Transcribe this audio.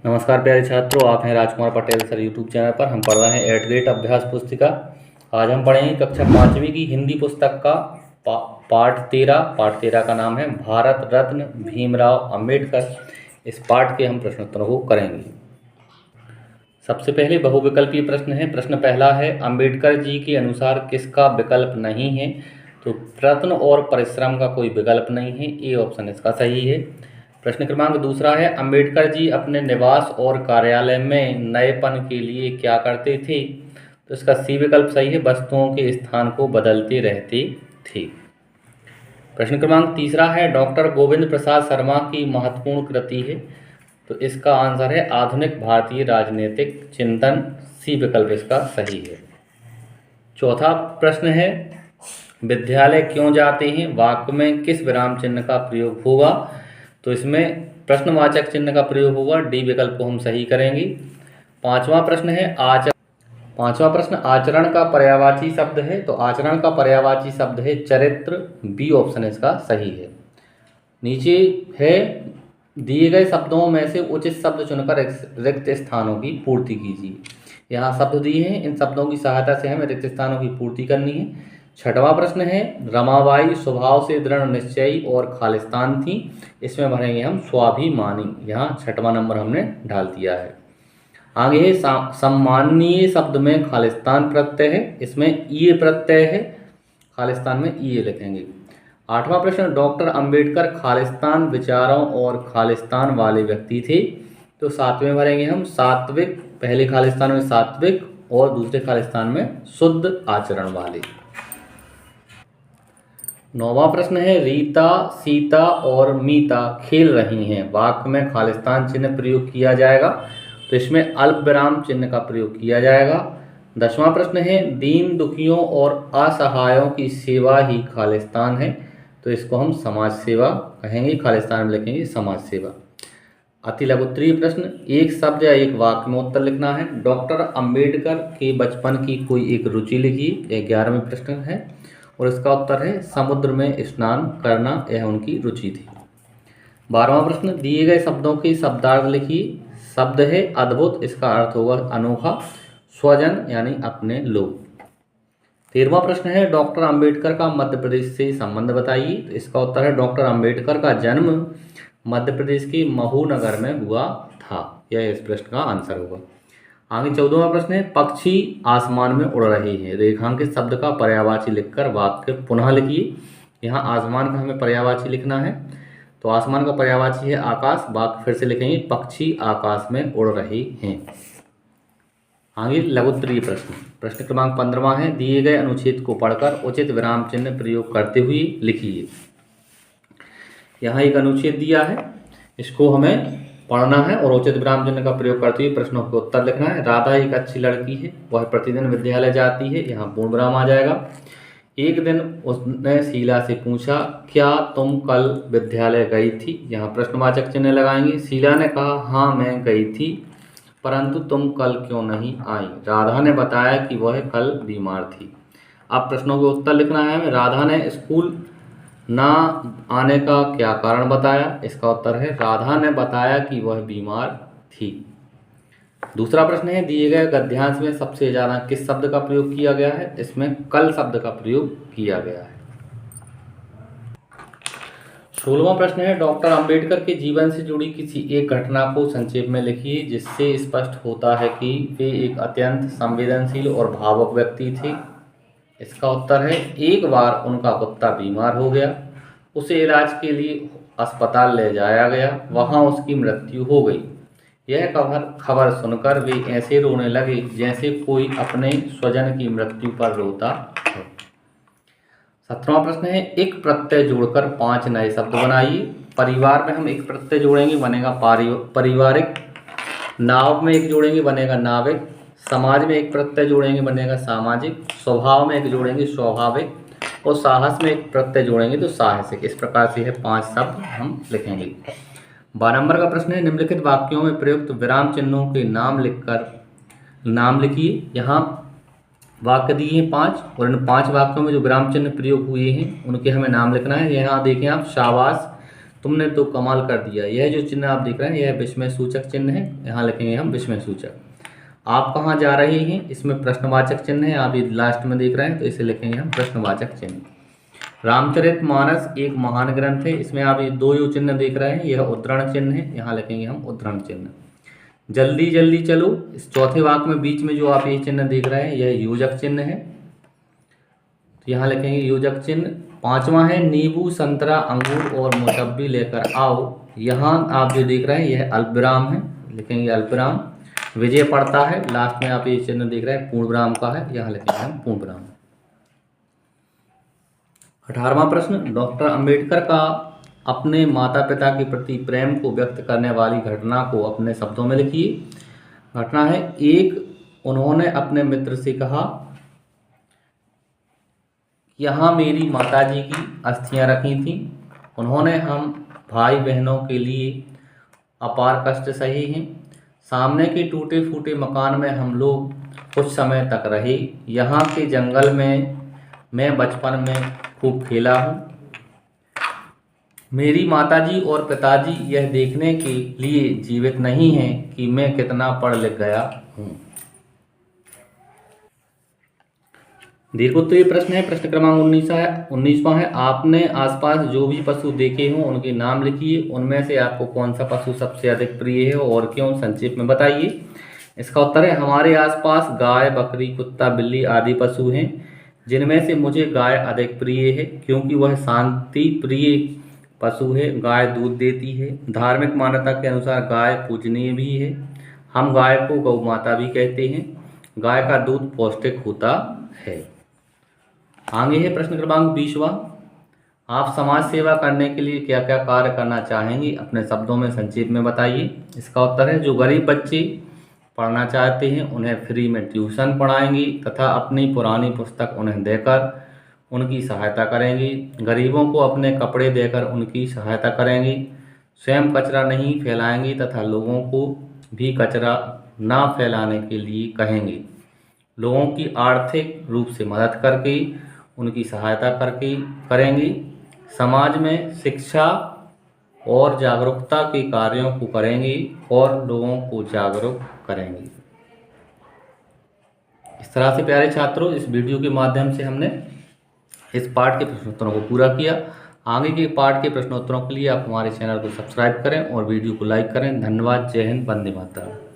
नमस्कार प्यारे छात्रों, आप हैं Rajkumar Patel sir YouTube channel पर। हम पढ़ रहे हैं 8th ग्रेड अभ्यास पुस्तिका। आज हम पढ़ेंगे कक्षा 5वीं की हिंदी पुस्तक का पाठ 13 का नाम है भारत रत्न भीमराव अंबेडकर। इस पाठ के हम प्रश्नोत्तरों को करेंगे। सबसे पहले बहुविकल्पीय प्रश्न है। प्रश्न पहला है, अंबेडकर जी के अनुसार किसका विकल्प नहीं है? तो प्रयत्न और परिश्रम का कोई विकल्प नहीं है, ए ऑप्शन इसका सही है। प्रश्न क्रमांक दूसरा है, अंबेडकर जी अपने निवास और कार्यालय में नएपन के लिए क्या करते थे? तो इसका सी विकल्प सही है, वस्तुओं के स्थान को बदलते रहते थे। प्रश्न क्रमांक तीसरा है, डॉक्टर गोविंद प्रसाद शर्मा की महत्वपूर्ण कृति है। तो इसका आंसर है आधुनिक भारतीय राजनीतिक चिंतन, सी विकल्प इसका सही है। चौथा प्रश्न है, विद्यालय क्यों जाते हैं? वाक्य में किस विराम चिन्ह का प्रयोग होगा? तो इसमें प्रश्नवाचक चिन्ह का प्रयोग होगा, डी विकल्प को हम सही करेंगे। पांचवा प्रश्न है, आचरण का पर्यायवाची शब्द है। तो आचरण का पर्यायवाची शब्द है चरित्र, बी ऑप्शन इसका सही है। नीचे है, दिए गए शब्दों में से उचित शब्द चुनकर रिक्त स्थानों की पूर्ति कीजिए। यहाँ शब्द दिए हैं, इन शब्दों की सहायता से हमें रिक्त स्थानों की पूर्ति करनी है। छठवां प्रश्न है, रमाबाई स्वभाव से दृढ़ निश्चयी और खालिस्तान थी। इसमें भरेंगे हम स्वाभिमानी, यहाँ छठवां नंबर हमने डाल दिया है। आगे है, सम्माननीय शब्द में खालिस्तान प्रत्यय है, इसमें ईए प्रत्यय है, खालिस्तान में ईए लिखेंगे। आठवां प्रश्न, डॉक्टर अंबेडकर खालिस्तान विचारों और खालिस्तान वाले व्यक्ति थे। तो सातवें भरेंगे हम सात्विक, पहले खालिस्तान में सात्विक और दूसरे खालिस्तान में शुद्ध आचरण वाले। नौवां प्रश्न है, रीता सीता और मीता खेल रही हैं। वाक्य में खालिस्तान चिन्ह प्रयोग किया जाएगा, तो इसमें अल्प विराम चिन्ह का प्रयोग किया जाएगा। 10वां प्रश्न है, दीन दुखियों और असहायों की सेवा ही खालिस्तान है। तो इसको हम समाज सेवा कहेंगे, खालिस्तान में लिखेंगे समाज सेवा। अति लघुत्तरीय प्रश्न, एक शब्द या एक वाक्य में उत्तर लिखना है। डॉक्टर अंबेडकर के बचपन की कोई एक रुचि लिखिए, यह 11वें प्रश्न है और इसका उत्तर है समुद्र में स्नान करना, यह उनकी रुचि थी। 12वां प्रश्न, दिए गए शब्दों के शब्दार्थ लिखिए। शब्द है अद्भुत, इसका अर्थ होगा अनोखा। स्वजन यानी अपने लोग। 13वां प्रश्न है, डॉक्टर अंबेडकर का मध्य प्रदेश से संबंध बताइए। तो इसका उत्तर है डॉक्टर अंबेडकर का जन्म मध्य प्रदेश के महू नगर में हुआ था, यह इस प्रश्न का आंसर होगा। आगे 14वां प्रश्न है, पक्षी आसमान में उड़ रहे हैं। रेखांकित शब्द का पर्यायवाची लिखकर वाक्य पुनः लिखिए। यहाँ आसमान का हमें पर्यायवाची लिखना है, तो आसमान का पर्यायवाची है आकाश। वाक्य फिर से लिखेंगे, पक्षी आकाश में उड़ रहे हैं। आगे लघुत्तरीय प्रश्न, प्रश्न क्रमांक 15वां है, दिए गए अनुच्छेद को पढ़कर उचित विराम चिन्ह प्रयोग करते हुए लिखिए। यहाँ एक अनुच्छेद दिया है, इसको हमें पढ़ना है और उचित विराम चिन्ह का प्रयोग करते हुए प्रश्नों के उत्तर लिखना है। राधा एक अच्छी लड़की है, वह प्रतिदिन विद्यालय जाती है, यहाँ पूर्ण विराम आ जाएगा। एक दिन उसने शीला से पूछा, क्या तुम कल विद्यालय गई थी? यहाँ प्रश्नवाचक चिन्ह लगाएंगे। शीला ने कहा, हाँ मैं गई थी, परंतु तुम कल क्यों नहीं आई? राधा ने बताया कि वह कल बीमार थी। अब प्रश्नों के उत्तर लिखना है हमें। राधा ने स्कूल ना आने का क्या कारण बताया? इसका उत्तर है राधा ने बताया कि वह बीमार थी। दूसरा प्रश्न है, दिए गए गद्यांश में सबसे ज़्यादा किस शब्द का प्रयोग किया गया है? इसमें कल शब्द का प्रयोग किया गया है। 16वां प्रश्न है, डॉक्टर अंबेडकर के जीवन से जुड़ी किसी एक घटना को संक्षेप में लिखिए जिससे स्पष्ट होता है कि वे एक अत्यंत संवेदनशील और भावुक व्यक्ति थे। इसका उत्तर है, एक बार उनका कुत्ता बीमार हो गया, उसे इलाज के लिए अस्पताल ले जाया गया, वहां उसकी मृत्यु हो गई। यह खबर सुनकर वे ऐसे रोने लगे जैसे कोई अपने स्वजन की मृत्यु पर रोता हो। 17वां प्रश्न है, एक प्रत्यय जोड़कर 5 नए शब्द बनाइए। परिवार में हम एक प्रत्यय जोड़ेंगे, बनेगा पारिवारिक। नाव में एक जोड़ेंगे, बनेगा नाविक। समाज में एक प्रत्यय जोड़ेंगे, बनेगा सामाजिक। स्वभाव में एक जोड़ेंगे, स्वाभाविक। और साहस में एक प्रत्यय जोड़ेंगे तो साहसिक। इस प्रकार से है 5 शब्द हम लिखेंगे। 12 नंबर का प्रश्न है, निम्नलिखित वाक्यों में प्रयुक्त विराम चिन्हों के नाम लिखकर नाम लिखिए। यहाँ वाक्य दिए हैं 5 और इन 5 वाक्यों में जो विराम चिन्ह प्रयोग हुए हैं उनके हमें नाम लिखना है। यहाँ देखें आप, शाबाश, तुमने तो कमाल कर दिया। यह जो चिन्ह आप देख रहे हैं यह विस्मय सूचक चिन्ह है, यहाँ लिखेंगे हम विस्मय सूचक। आप कहाँ जा रहे हैं, इसमें प्रश्नवाचक चिन्ह है, आप ये लास्ट में देख रहे हैं तो इसे लिखेंगे हम प्रश्नवाचक चिन्ह। रामचरितमानस एक महान ग्रंथ है, इसमें आप ये दो जो चिन्ह देख रहे हैं यह उद्धरण चिन्ह है, यहाँ लिखेंगे हम उद्धरण चिन्ह। जल्दी जल्दी चलो, इस चौथे वाक्य में बीच में जो आप ये चिन्ह देख रहे हैं यह योजक चिन्ह है, तो यहाँ लिखेंगे योजक चिन्ह। पांचवा है नींबू संतरा अंगूर और मौसम्बी लेकर आओ, यहाँ आप जो देख रहे हैं यह अल्पविराम है, लिखेंगे अल्पविराम। विजय पड़ता है, लास्ट में आप ये चिन्ह देख रहे हैं पूर्ण विराम का है, यहाँ लिखेंगे हम पूर्ण विराम। 18वां प्रश्न, डॉक्टर अंबेडकर का अपने माता पिता के प्रति प्रेम को व्यक्त करने वाली घटना को अपने शब्दों में लिखिए। घटना है, एक उन्होंने अपने मित्र से कहा, यहाँ मेरी माताजी की अस्थियां रखी थीं, उन्होंने हम भाई बहनों के लिए अपार कष्ट सहे हैं, सामने के टूटे फूटे मकान में हम लोग कुछ समय तक रहे, यहाँ के जंगल में मैं बचपन में खूब खेला हूँ, मेरी माताजी और पिताजी यह देखने के लिए जीवित नहीं हैं कि मैं कितना पढ़ लिख गया हूँ। दीर्घोत्तरीय प्रश्न है, प्रश्न क्रमांक 19वां है, आपने आसपास जो भी पशु देखे हों उनके नाम लिखिए, उनमें से आपको कौन सा पशु सबसे अधिक प्रिय है और क्यों, संक्षेप में बताइए। इसका उत्तर है, हमारे आसपास गाय बकरी कुत्ता बिल्ली आदि पशु हैं, जिनमें से मुझे गाय अधिक प्रिय है क्योंकि वह शांति प्रिय पशु है, गाय दूध देती है, धार्मिक मान्यता के अनुसार गाय पूजनीय भी है, हम गाय को गौ माता भी कहते हैं, गाय का दूध पौष्टिक होता है। आगे है प्रश्न क्रमांक 20वां, आप समाज सेवा करने के लिए क्या क्या कार्य करना चाहेंगे, अपने शब्दों में संक्षेप में बताइए। इसका उत्तर है, जो गरीब बच्चे पढ़ना चाहते हैं उन्हें फ्री में ट्यूशन पढ़ाएंगे तथा अपनी पुरानी पुस्तक उन्हें देकर उनकी सहायता करेंगे, गरीबों को अपने कपड़े देकर उनकी सहायता करेंगे, स्वयं कचरा नहीं फैलाएंगे तथा लोगों को भी कचरा ना फैलाने के लिए कहेंगे, लोगों की आर्थिक रूप से मदद करके उनकी सहायता करके करेंगे, समाज में शिक्षा और जागरूकता के कार्यों को करेंगे और लोगों को जागरूक करेंगे। इस तरह से प्यारे छात्रों, इस वीडियो के माध्यम से हमने इस पाठ के प्रश्नोत्तरों को पूरा किया। आगे के पाठ के प्रश्नोत्तरों के लिए आप हमारे चैनल को सब्सक्राइब करें और वीडियो को लाइक करें। धन्यवाद। जय हिंद। वंदे मातरम।